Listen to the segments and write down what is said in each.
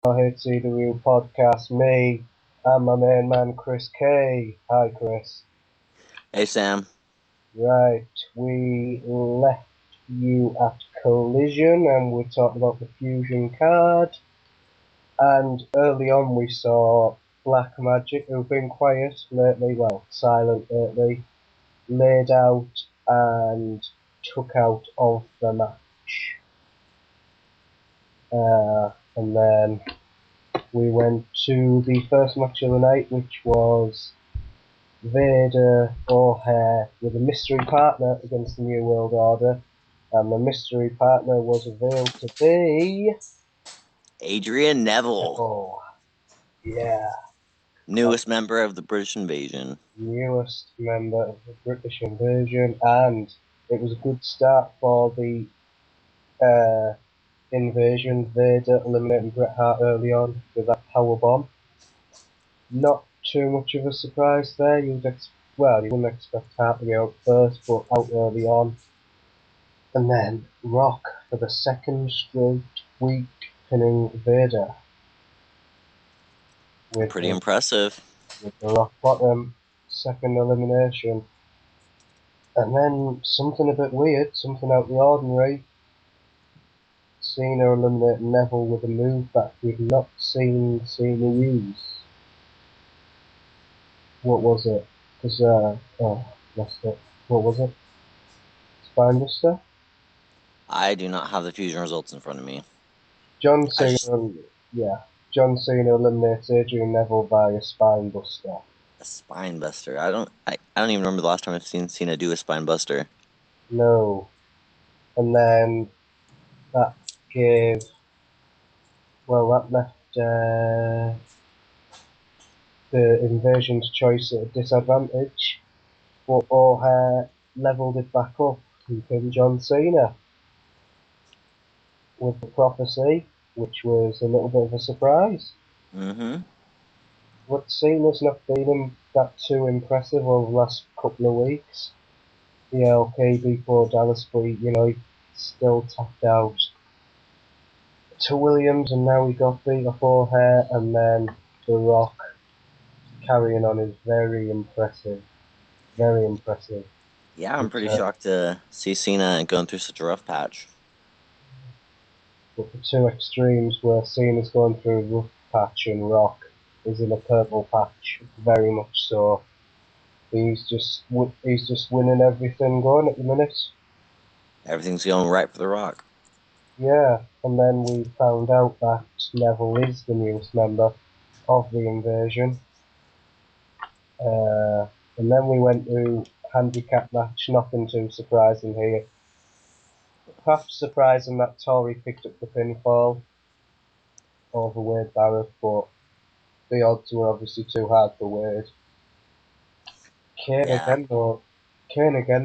HCW Podcast. Me and my main man Chris K. Hi Chris. Hey Sam. Right, we left you at Collision and we talked about the Fusion card. And early on we saw Black Magic, who've been quiet lately, silent lately, laid out and took out of the match. And then we went to the first match of the night, which was Vader O'Hare with a mystery partner against the New World Order. And the mystery partner was revealed to be Adrian Neville. Oh, yeah. Newest member of the British Invasion. Newest member of the British Invasion, and it was a good start for the Invasion. Vader eliminating Bret Hart early on with that power bomb. Not too much of a surprise there. You wouldn't expect Hart to be out first, but out early on. And then Rock for the second straight week pinning Vader. Pretty impressive. With the Rock bottom, second elimination. And then something a bit weird, something out of the ordinary. Cena eliminate Neville with a move that we've not seen Cena use. What was it? Lost it. What was it? Spinebuster? I do not have the fusion results in front of me. John Cena eliminates Adrian Neville via Spinebuster. A spine buster. I don't even remember the last time I've seen Cena do a spine buster. No. And then that left the Invasion's choice at a disadvantage, but O'Hare levelled it back up and pinned John Cena with the prophecy, which was a little bit of a surprise. Mm-hmm. But Cena's not been that too impressive over the last couple of weeks. The LK before Dallas, but he still tapped out to Williams, and now he got beat off O'Hare, and then The Rock carrying on is very impressive. Very impressive. Yeah, I'm pretty shocked to see Cena going through such a rough patch. But the two extremes where Cena's going through a rough patch and Rock is in a purple patch, very much so. He's just winning everything going at the minute. Everything's going right for The Rock. Yeah, and then we found out that Neville is the newest member of the Invasion. And then we went to handicap match, nothing too surprising here. Perhaps surprising that Tori picked up the pinfall over Wade Barrett, but the odds were obviously too hard for Wade. Kane again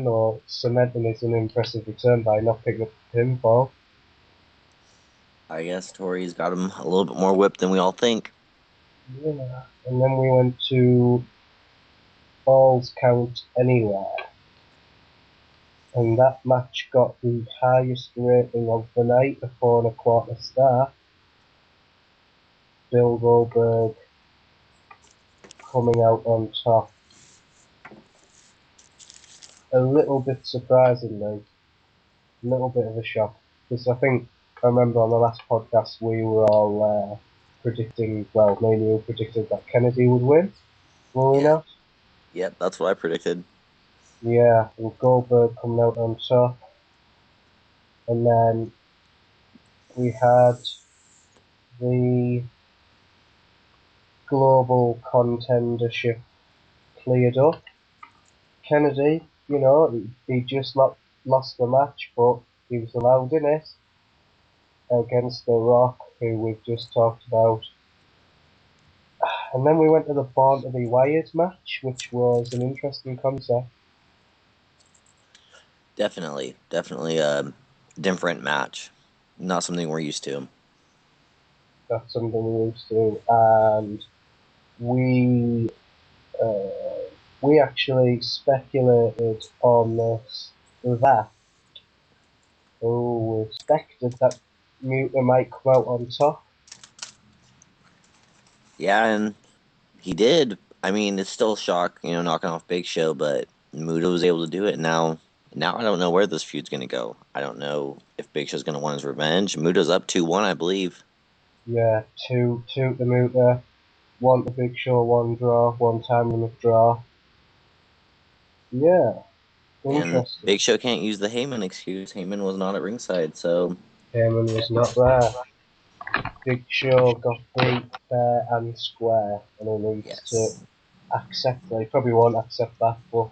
though, cementing his impressive return by not picking up the pinfall. I guess Tori's got him a little bit more whipped than we all think. Yeah, and then we went to Falls Count Anywhere. And that match got the highest rating of the night, a 4.25 star. Bill Goldberg coming out on top. A little bit surprisingly, a little bit of a shock, because I remember on the last podcast we were all predicting, me and you predicted that Kennedy would win, were we not? Yep, that's what I predicted. Yeah, and Goldberg coming out on top. And then we had the global contendership cleared up. Kennedy, he just lost the match, but he was allowed in it against The Rock, who we've just talked about. And then we went to the Born to be Wired match, which was an interesting concept. Definitely a different match. Not something we're used to. That's something we're used to, and we actually speculated on this, we expected that Muta might come out on top, Yeah, and he did. I mean, it's still a shock, knocking off Big Show, but Muda was able to do it. Now I don't know where this feud's going to go. I don't know if Big Show's going to want his revenge. Muda's up 2-1, I believe. Yeah, two to Muta, one to Big Show, one draw, one time limit draw. Yeah, And interesting. Big Show can't use the Heyman excuse. Heyman was not at ringside, so Heyman was not there. Big Show got beat fair and square, and he needs to yes. accept that. He probably won't accept that, but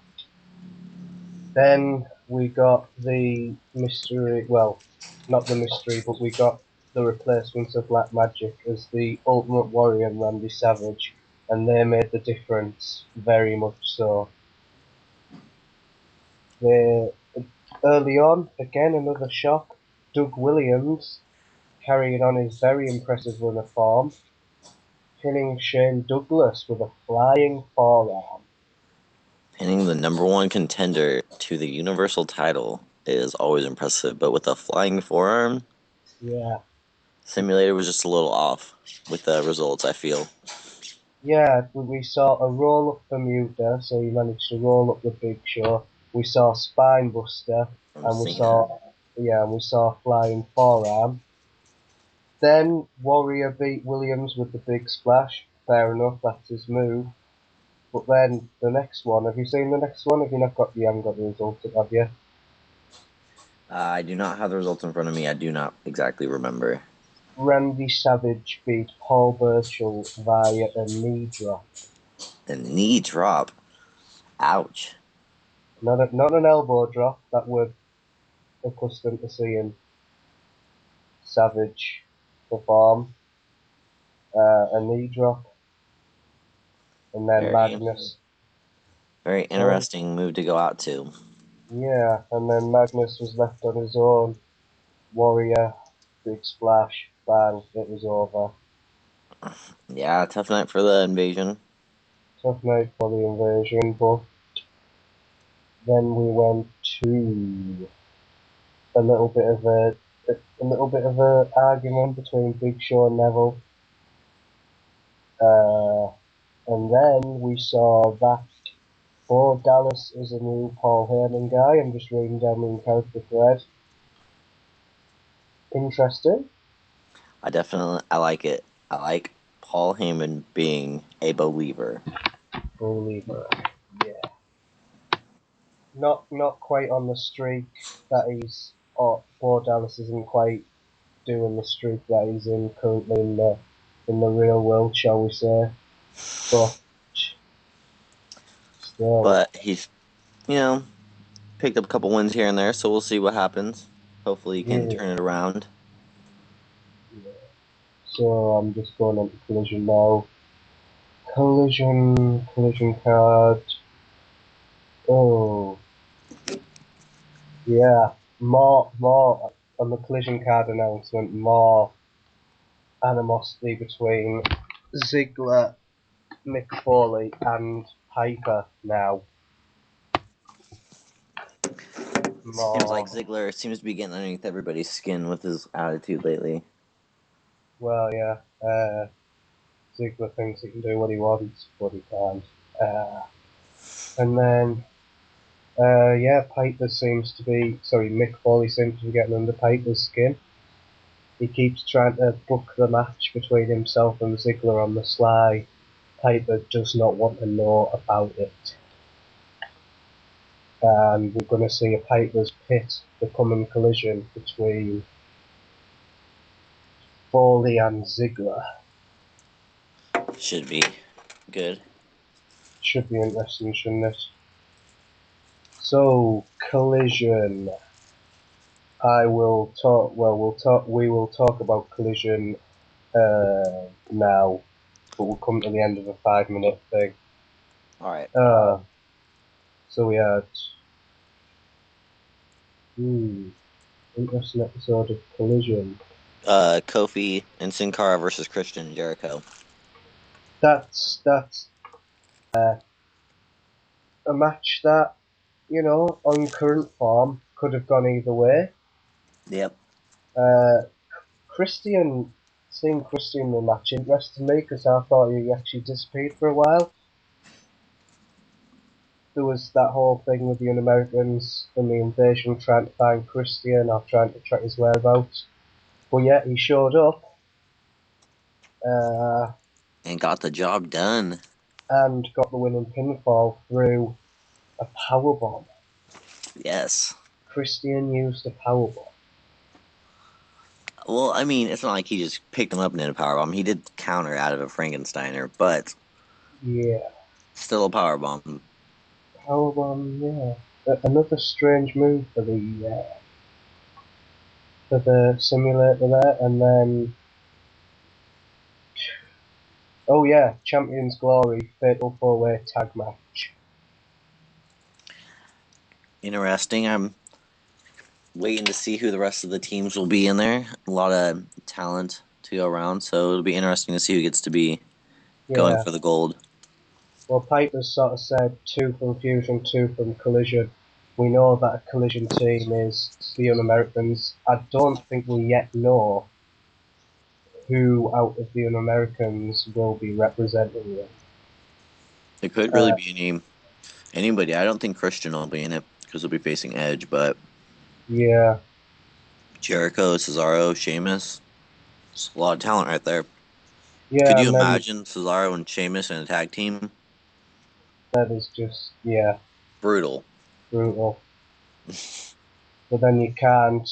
then we got the mystery, well, not the mystery, but we got the replacement of Black Magic as the Ultimate Warrior and Randy Savage, and they made the difference, very much so. They, early on, again another shock, Doug Williams carrying on his very impressive run of form, pinning Shane Douglas with a flying forearm. Pinning the number one contender to the Universal title is always impressive, but with a flying forearm, Yeah. Simulator was just a little off with the results, I feel. Yeah, we saw a roll up Bermuda, so he managed to roll up the Big Show. We saw Spinebuster, From and we Cena. saw Flying Forearm. Then Warrior beat Williams with the Big Splash. Fair enough, that's his move. But then the next one, have you seen the next one? Have you not got? You haven't got the result, have you? I do not have the results in front of me. I do not exactly remember. Randy Savage beat Paul Burchill via a knee drop. The knee drop. Ouch. Not an elbow drop that we're accustomed to seeing Savage perform. A knee drop, and then Very, Magnus. very Oh, interesting move to go out to. yeah, and then Magnus was left on his own. Warrior, big splash, bang, it was over. Yeah, tough night for the Invasion. Tough night for the Invasion, but then we went to a little bit of a argument between Big Show and Neville. And then we saw that Bo Dallas is a new Paul Heyman guy. I'm just reading down the character thread. Interesting. I like it. I like Paul Heyman being a believer. Believer. Yeah. Not quite on the streak that he's. Or Bo Dallas isn't quite doing the streak that he's in currently in the real world, shall we say? But still, But he's, you know, picked up a couple wins here and there, so we'll see what happens. Hopefully he can yeah. turn it around. Yeah. So I'm just going on to Collision now. Collision card. Oh, yeah. More on the Collision card announcement. More animosity between Ziggler, Mick Foley, and Piper now. Seems like More. Ziggler seems to be getting underneath everybody's skin with his attitude lately. Well, yeah. Ziggler thinks he can do what he wants, but he can't. And then, yeah, Mick Foley seems to be getting under Piper's skin. He keeps trying to book the match between himself and Ziggler on the sly. Piper does not want to know about it. And we're going to see a Piper's Pit, the coming collision between Foley and Ziggler. Should be good. Should be interesting, shouldn't it? So, Collision. We will talk about Collision now, but we'll come to the end of a 5 minute thing. Alright. So we had interesting episode of Collision. Kofi and Sin Cara versus Christian and Jericho. That's a match that, on current form could have gone either way. Yep. Christian seeing Christian in the match interested me because I thought he actually disappeared for a while. There was that whole thing with the Un-Americans and the invasion trying to find Christian or trying to track his whereabouts. But yeah, he showed up And got the job done. and got the winning pinfall through a powerbomb. Yes. Christian used a powerbomb. Well, I mean, it's not like he just picked him up and did a powerbomb. He did counter out of a Frankensteiner, but Yeah. still a powerbomb. Powerbomb, yeah. Another strange move for the simulator there, and then oh yeah, Champions Glory Fatal 4-Way Tag Match. Interesting. I'm waiting to see who the rest of the teams will be in there. A lot of talent to go around, so it'll be interesting to see who gets to be going for the gold. Well, Piper's sort of said 2 from Fusion, 2 from Collision. We know that a Collision team is the Un-Americans. I don't think we yet know who out of the Un-Americans will be representing them. It could really be anybody. I don't think Christian will be in it because he'll be facing Edge, but yeah, Jericho, Cesaro, Sheamus. It's a lot of talent right there. yeah. Could you imagine Cesaro and Sheamus in a tag team? That is just brutal. But then you can't,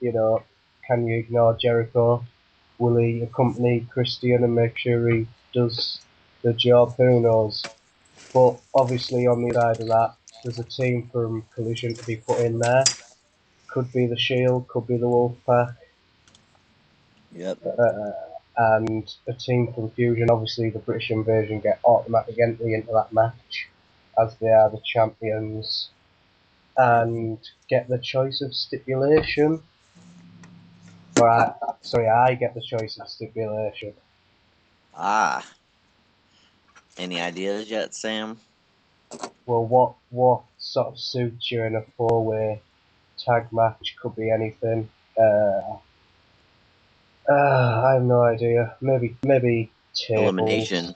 can you ignore Jericho? Will he accompany Christian and make sure he does the job? Who knows? But obviously on the side of that, there's a team from Collision to be put in there. Could be the Shield, could be the Wolfpack. Yep. And a team from Fusion, obviously the British Invasion get automatic entry into that match as they are the champions and get the choice of stipulation. I get the choice of stipulation. Any ideas yet, Sam? Well, what sort of suits you in a 4-way tag match? Could be anything. I have no idea. Maybe tables.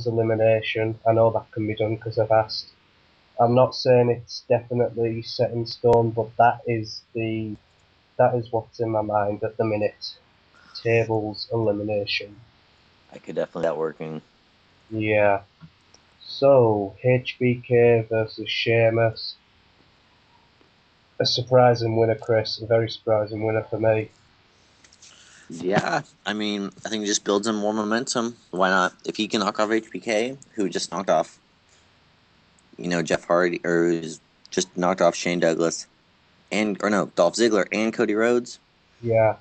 Elimination. I know that can be done because I've asked. I'm not saying it's definitely set in stone, but that is what's in my mind at the minute. Tables elimination. I could definitely see that working. Yeah. So, HBK versus Sheamus. A surprising winner, Chris. A very surprising winner for me. Yeah, I mean, I think it just builds him more momentum. Why not? If he can knock off HBK, who just knocked off, Jeff Hardy, or who's just knocked off Shane Douglas, Dolph Ziggler and Cody Rhodes. Yeah.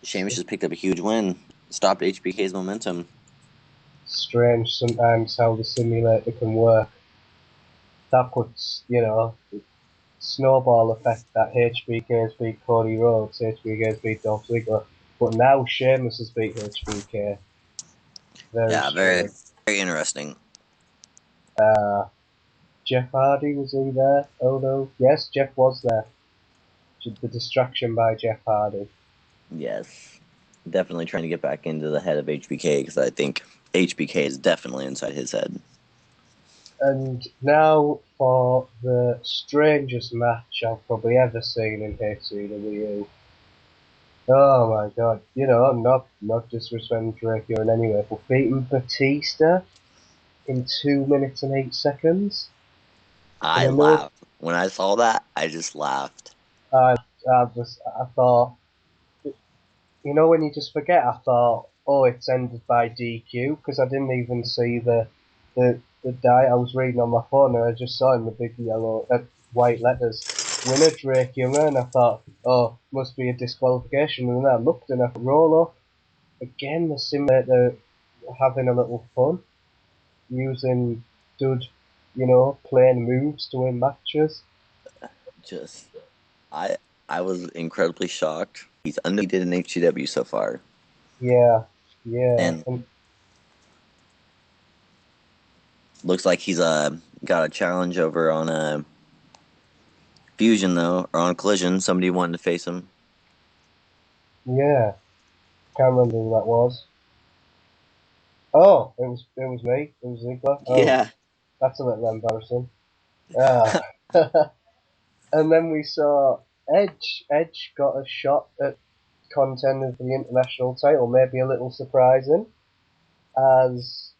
Sheamus just picked up a huge win, stopped HBK's momentum. Strange sometimes how the simulator can work. That puts, snowball effect that HBK's beat Cody Rhodes, HBK's beat Dolph Ziggler, but now Sheamus has beat HBK. Very, very interesting. Jeff Hardy, was he there? Oh no. Yes, Jeff was there. The distraction by Jeff Hardy. Yes. Definitely trying to get back into the head of HBK because I think HBK is definitely inside his head. And now for the strangest match I've probably ever seen in HCW. Oh my god. Not disrespecting Drake in any way, but beating Batista in 2 minutes and 8 seconds. I laughed. When I saw that, I just laughed. I thought, when you just forget, I thought, oh, it's ended by DQ, because I didn't even see the die. I was reading on my phone and I just saw in the big white letters, winner Drake Younger, and I thought, oh, must be a disqualification. And then I looked and I thought, roll up. Again, the simulator having a little fun, using playing moves to win matches. I was incredibly shocked. He's undefeated in HCW so far. Yeah. And looks like he's got a challenge over on Fusion though, or on Collision. Somebody wanted to face him. Yeah. Can't remember who that was. Oh, it was me. It was Ziggler. Oh, Yeah. that's a little embarrassing. Ah. And then we saw Edge. Edge got a shot at contending for the international title. Maybe a little surprising, as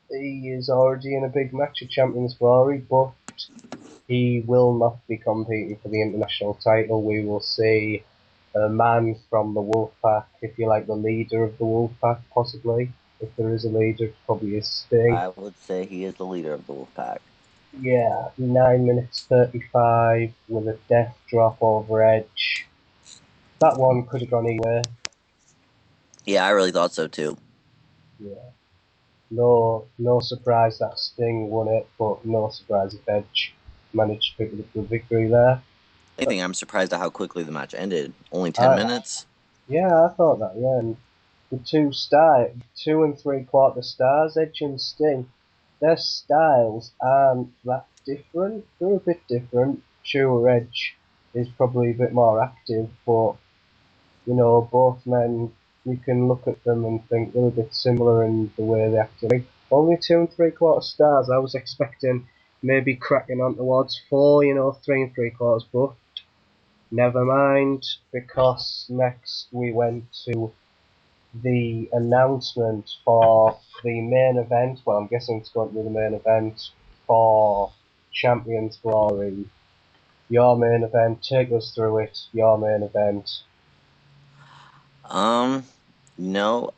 he is already in a big match at Champions Glory, but he will not be competing for the international title. We will see a man from the Wolfpack, if you like, the leader of the Wolfpack, possibly. If there is a leader, it probably is Sting. I would say he is the leader of the Wolfpack. Yeah, 9 minutes 35 with a death drop over Edge. That one could have gone anywhere. Yeah, I really thought so too. Yeah. No surprise that Sting won it, but no surprise if Edge managed to pick up the victory there. I think I'm surprised at how quickly the match ended. Only 10 I, minutes? yeah, I thought that, yeah. And the 2 and 3/4 stars, Edge and Sting, their styles aren't that different. They're a bit different. Sure, Edge is probably a bit more active, but both men, you can look at them and think they're a bit similar in the way they act. Only 2 and 3/4 stars. I was expecting maybe cracking on towards 4, 3 and 3/4, but never mind, because next we went to the announcement for the main event. Well, I'm guessing it's going to be the main event for Champions Glory. Your main event, take us through it. Your main event. No,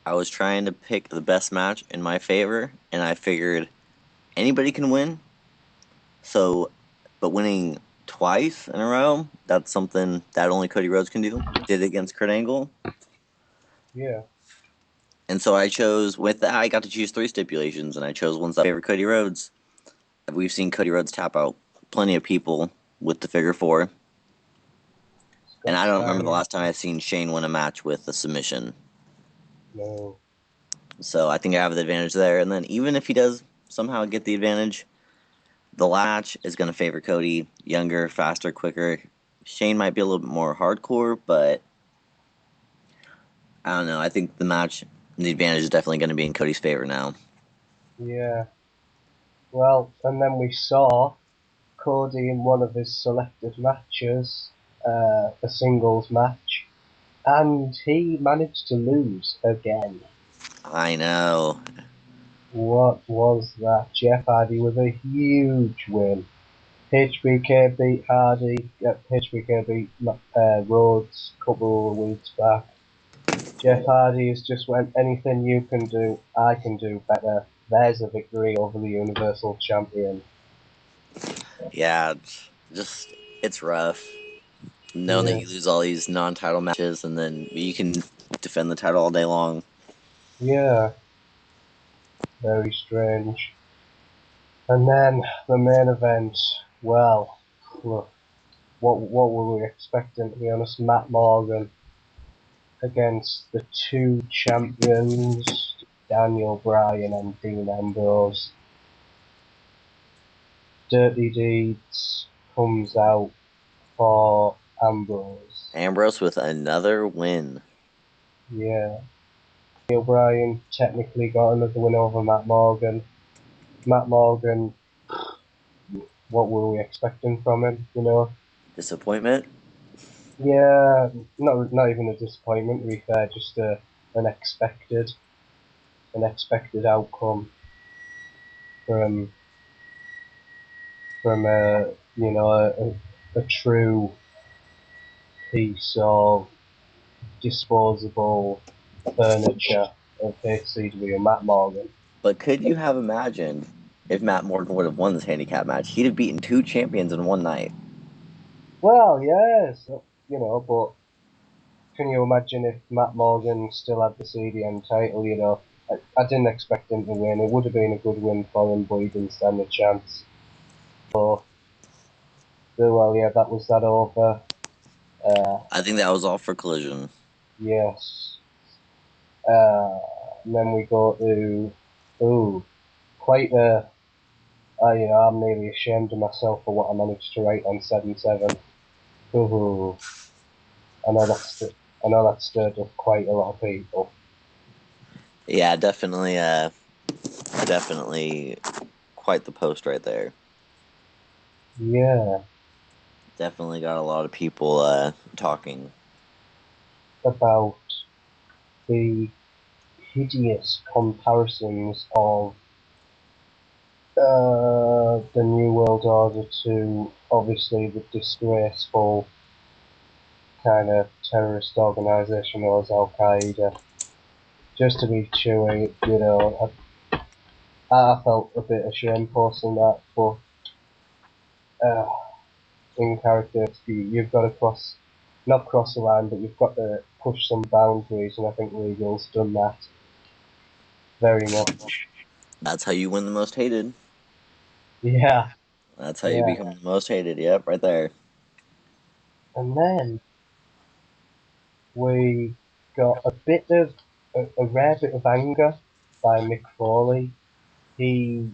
I was trying to pick the best match in my favor, and I figured anybody can win. So, but winning twice in a row, that's something that only Cody Rhodes can do. Did it against Kurt Angle. Yeah. And so I chose, with that, I got to choose 3 stipulations, and I chose ones that favor Cody Rhodes. We've seen Cody Rhodes tap out plenty of people with the figure 4. And I don't remember the last time I've seen Shane win a match with a submission. No. So I think I have the advantage there. And then even if he does somehow get the advantage, the match is going to favor Cody. Younger, faster, quicker. Shane might be a little bit more hardcore, but I don't know. I think the advantage is definitely going to be in Cody's favor now. Yeah. Well, and then we saw Cody in one of his selected matches, a singles match, and he managed to lose again. I know. What was that? Jeff Hardy with a huge win. HBK beat Hardy. HBK beat Rhodes a couple of weeks back. Jeff Hardy has just went, anything you can do, I can do better. There's a victory over the Universal Champion. Yeah, it's rough. Knowing that you lose all these non-title matches and then you can defend the title all day long. Yeah. Very strange. And then the main event, well, look, what were we expecting, to be honest? Matt Morgan against the 2 champions, Daniel Bryan and Dean Ambrose. Dirty Deeds comes out for Ambrose. Ambrose with another win. Yeah. Daniel Bryan technically got another win over Matt Morgan. Matt Morgan, what were we expecting from him, Disappointment? Yeah, not even a disappointment, to be fair, just an expected outcome from a true piece of disposable furniture of HCW, Matt Morgan. But could you have imagined if Matt Morgan would have won this handicap match? He'd have beaten 2 champions in one night. Well, yes, but can you imagine if Matt Morgan still had the CDM title? I didn't expect him to win. It would have been a good win for him, but he didn't stand a chance. So, well, yeah, that was that over. I think that was all for Collision. Yes. And then we go to, quite I'm nearly ashamed of myself for what I managed to write on 7-7. I know I know that stirred up quite a lot of people. Yeah, definitely quite the post right there. Yeah, Definitely got a lot of people talking. about the hideous comparisons of the New World Order to obviously the disgraceful kind of terrorist organisation known as Al Qaeda. Just to be chewy, I felt a bit ashamed posting that, but uh, in character, you've got to not cross the line, but you've got to push some boundaries, and I think Regal's done that very much. That's how you win the most hated. Yeah, That's how you yeah. become the most hated. Yep, right there. And then we got a rare bit of anger by Mick Foley. He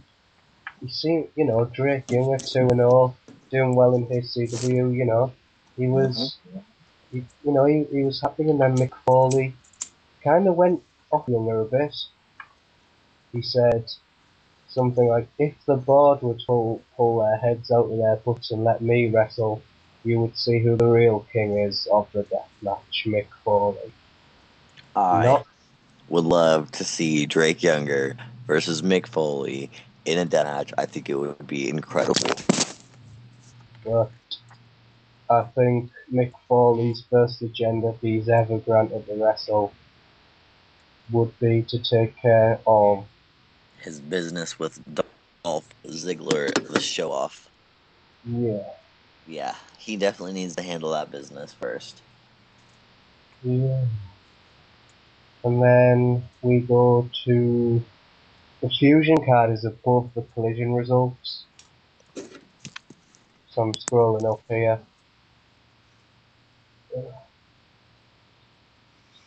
seemed, Drake Younger 2-0, doing well in HCW, he Mm-hmm. was, he was happy, and then Mick Foley kind of went off Younger a bit. He said something like, if the board would pull their heads out of their butts and let me wrestle, you would see who the real king is of the deathmatch, Mick Foley. I Not, would love to see Drake Younger versus Mick Foley in a death match. I think it would be incredible. but I think Mick Foley's first agenda, if he's ever granted to wrestle, would be to take care of His business with Dolph Ziggler, the show off. yeah. Yeah, he definitely needs to handle that business first. Yeah. And then we go to the fusion card is of both the collision results. So I'm scrolling up here.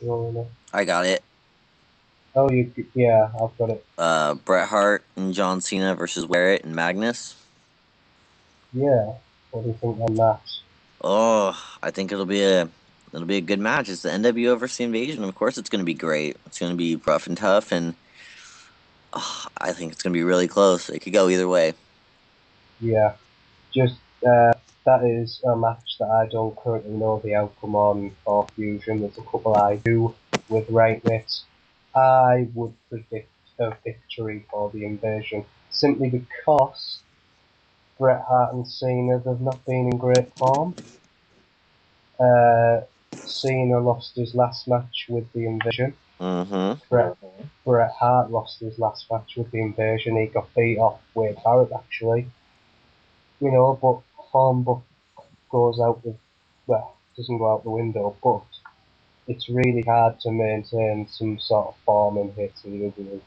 Scrolling up. I got it. Oh, yeah, I've got it. Bret Hart and John Cena versus Barrett and Magnus. Yeah. What do you think on that? Oh, I think it'll be a good match. It's the NWO versus the Invasion. Of course, it's going to be great. It's going to be rough and tough, and I think it's going to be really close. It could go either way. Yeah. Just that is a match that I don't currently know the outcome on for Fusion. There's a couple I do with rightness. I would predict a victory for the Invasion simply because Bret Hart and Cena they've not been in great form. Cena lost his last match with the Invasion. Mm-hmm. Bret Hart lost his last match with the Invasion. He got beat off Wade Barrett actually. But form goes out the doesn't go out the window, but it's really hard to maintain some sort of form in HCW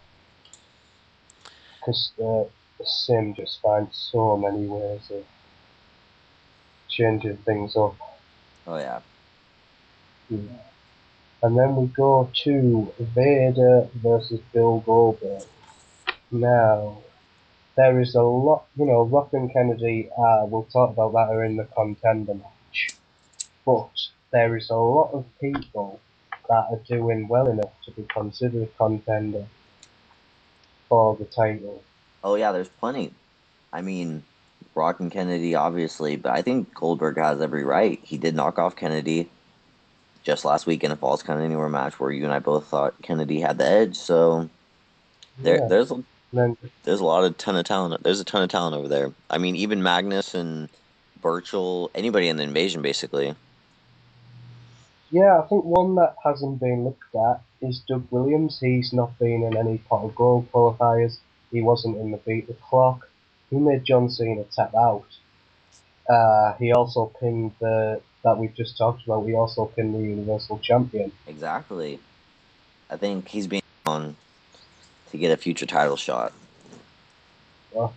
because the Sim just finds so many ways of changing things up. Oh yeah. Yeah. And then we go to Vader versus Bill Goldberg. Now, there is a lot, Rock and Kennedy, we'll talk about that, are in the contender match. But there is a lot of people that are doing well enough to be considered a contender for the title. Oh yeah. There's plenty. I mean, Rock and Kennedy, obviously, but I think Goldberg has every right. He did knock off Kennedy just last week in a Falls Count Anywhere match where you and I both thought Kennedy had the edge. So there, Yeah. there's And then, there's a ton of talent. There's a ton of talent over there. I mean, even Magnus and Burchell, anybody in the Invasion, basically. yeah, I think one that hasn't been looked at is Doug Williams. He's not been in any pot of gold qualifiers. He wasn't in the Beat the Clock. He made John Cena tap out. He also pinned that we've just talked about. He also pinned the Universal Champion. Exactly. I think he's being on to get a future title shot. Well,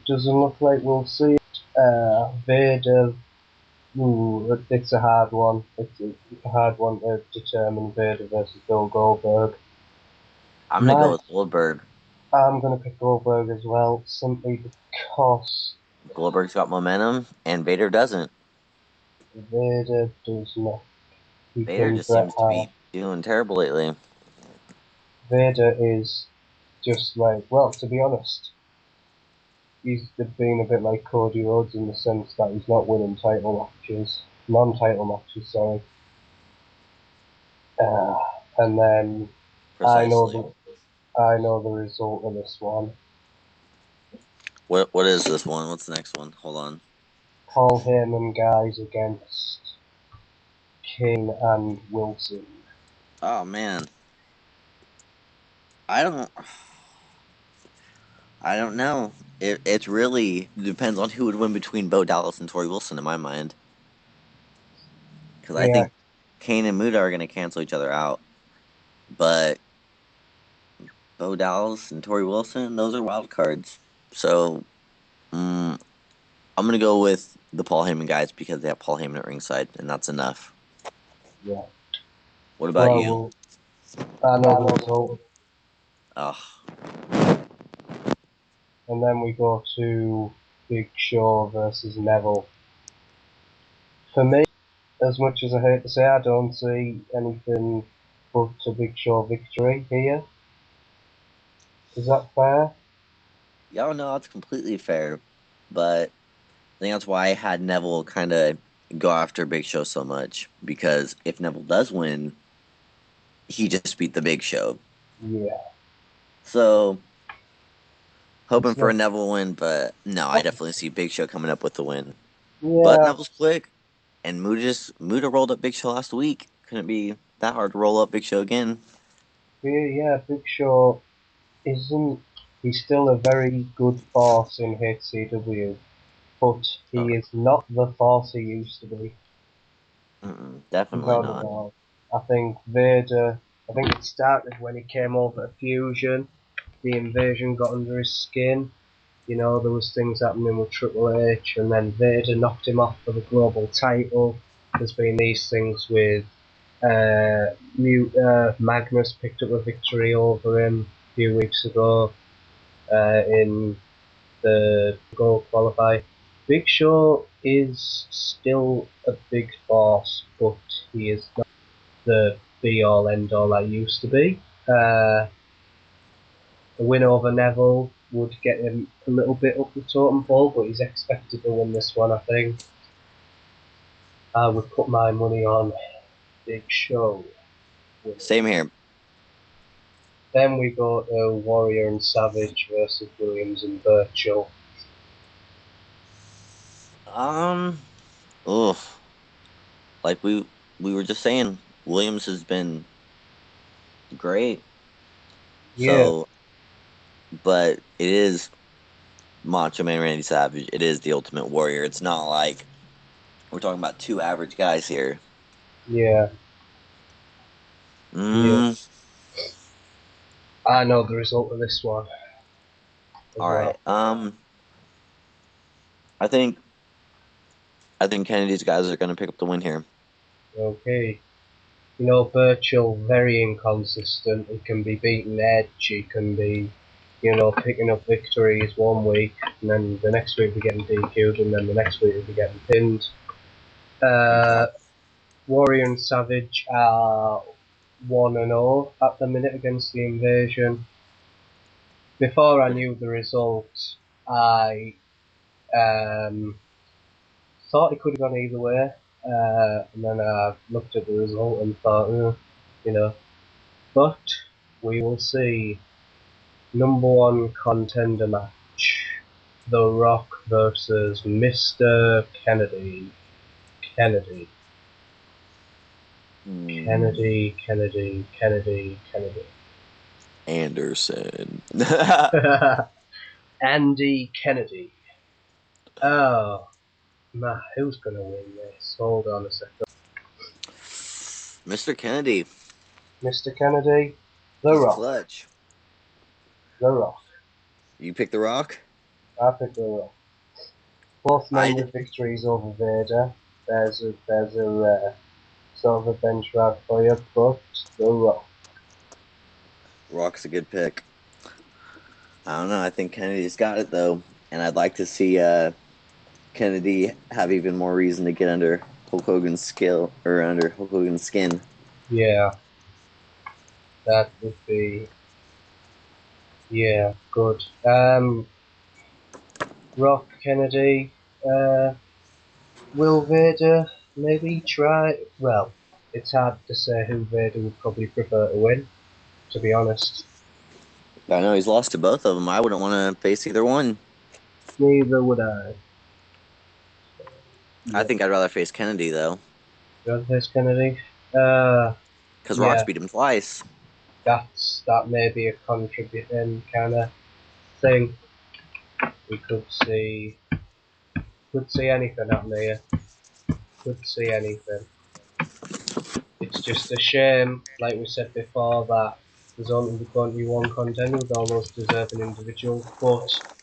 doesn't look like we'll see it. Vader, it's a hard one. It's a hard one to determine Vader versus Bill Goldberg. I'm gonna go My, with Goldberg. I'm gonna pick Goldberg as well, simply because Goldberg's got momentum, and Vader doesn't. Vader does not. Vader Beating just Bret seems to Hart. be doing terrible lately. Vader is just like, well, to be honest, he's been a bit like Cody Rhodes in the sense that he's not winning non-title matches, sorry. And then Precisely. I know the result of this one. What is this one? What's the next one? Hold on. Paul Heyman guys against King and Wilson. Oh man, I don't. I don't know. It really depends on who would win between Bo Dallas and Tori Wilson in my mind. Because I Yeah, think Kane and Muda are going to cancel each other out. But Bo Dallas and Tori Wilson, those are wild cards. So I'm going to go with the Paul Heyman guys because they have Paul Heyman at ringside, and that's enough. yeah. What about you? Well, I know the result. Ugh. And then we go to Big Show versus Neville. For me, as much as I hate to say, I don't see anything but a Big Show victory here. Is that fair? Y'all know that's completely fair. But I think that's why I had Neville kind of go after Big Show so much. Because if Neville does win, he just beat the Big Show. Yeah. So, hoping It's for a not. Neville win, but no, I definitely see Big Show coming up with the win. But Yeah, Neville's quick, and Muda rolled up Big Show last week. Couldn't be that hard to roll up Big Show again. yeah. Big Show isn't. He's still a very good force in HCW, but Oh, he is not the force he used to be. definitely Not at not. all. I think Vader. I think it started when he came over to Fusion. The invasion got under his skin. You know, there was things happening with Triple H, and then Vader knocked him off for the global title. There's been these things with Magnus picked up a victory over him a few weeks ago in the gold qualify. Big Show is still a big force, but he is not the be all end all I used to be. A win over Neville would get him a little bit up the totem pole, but he's expected to win this one, I think. I would put my money on Big Show. Same here. Then we go to Warrior and Savage versus Williams and Burchill. Um, ugh. Like we were just saying, Williams has been great. Yeah, So, but it is Macho Man Randy Savage. It is the Ultimate Warrior. It's not like we're talking about two average guys here. yeah, yeah. Mm, I know the result of this one as all right. well. I think Kennedy's guys are going to pick up the win here. Okay. You know, Burchill, very inconsistent. He can be beating Edge, he can be, picking up victories one week, and then the next week be getting DQ'd, and then the next week he'll be getting pinned. Warrior and Savage are 1-0 at the minute against the Invasion. Before I knew the result, I thought it could have gone either way, and then I looked at the result and thought, you know, but we will see. Number one contender match: The Rock versus Mr. Kennedy. Kennedy. Kennedy, Kennedy, Kennedy, Kennedy. Anderson. Andy Kennedy. Oh, man, who's gonna win this? Hold on a second. Mr. Kennedy. Mr. Kennedy, The He's Rock. clutch. The Rock. You pick The Rock? I pick The Rock. Both men I with victories over Vader. There's a sort of a benchmark for you, but The Rock. Rock's a good pick. I don't know. I think Kennedy's got it though, and I'd like to see Kennedy have even more reason to get under. Hulk Hogan's under Hulk Hogan's skin. Yeah, that would be good. Rock Kennedy, will Vader maybe try? Well, it's hard to say who Vader would probably prefer to win, to be honest. I know he's lost to both of them. I wouldn't want to face either one. Neither would I. I think I'd rather face Kennedy though, Rather face Kennedy. because Rock's Yeah, beat him twice. that may be a contributing kind of thing. We could see anything happening here. Could see anything. It's just a shame, like we said before, that there's only going to be one contender with all those deserving individuals. But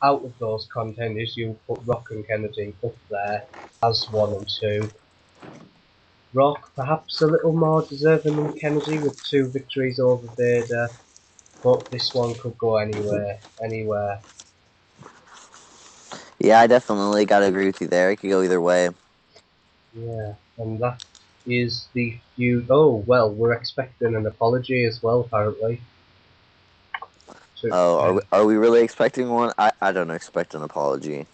out of those contenders, you put Rock and Kennedy up there as 1 and 2. Rock perhaps a little more deserving than Kennedy with 2 victories over Vader, but this one could go anywhere. Yeah, I definitely gotta agree with you there. It could go either way. Yeah, and that is the feud. Oh well, we're expecting an apology as well, apparently. Are we really expecting one? I don't expect an apology.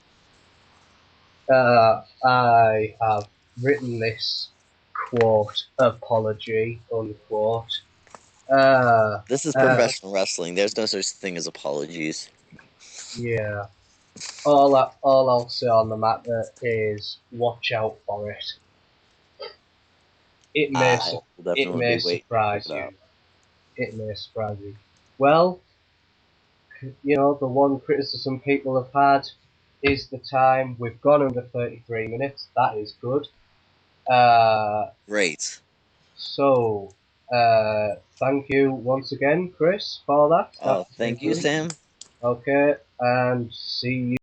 I have written this quote apology unquote. This is professional wrestling. There's no such thing as apologies. Yeah. All I'll say on the matter is watch out for it. It may surprise you. It may surprise you. Well, the one criticism people have had is the time. We've gone under 33 minutes. That is good. Great. So, thank you once again, Chris, for that. Oh, thank you, Sam. Okay, and see you.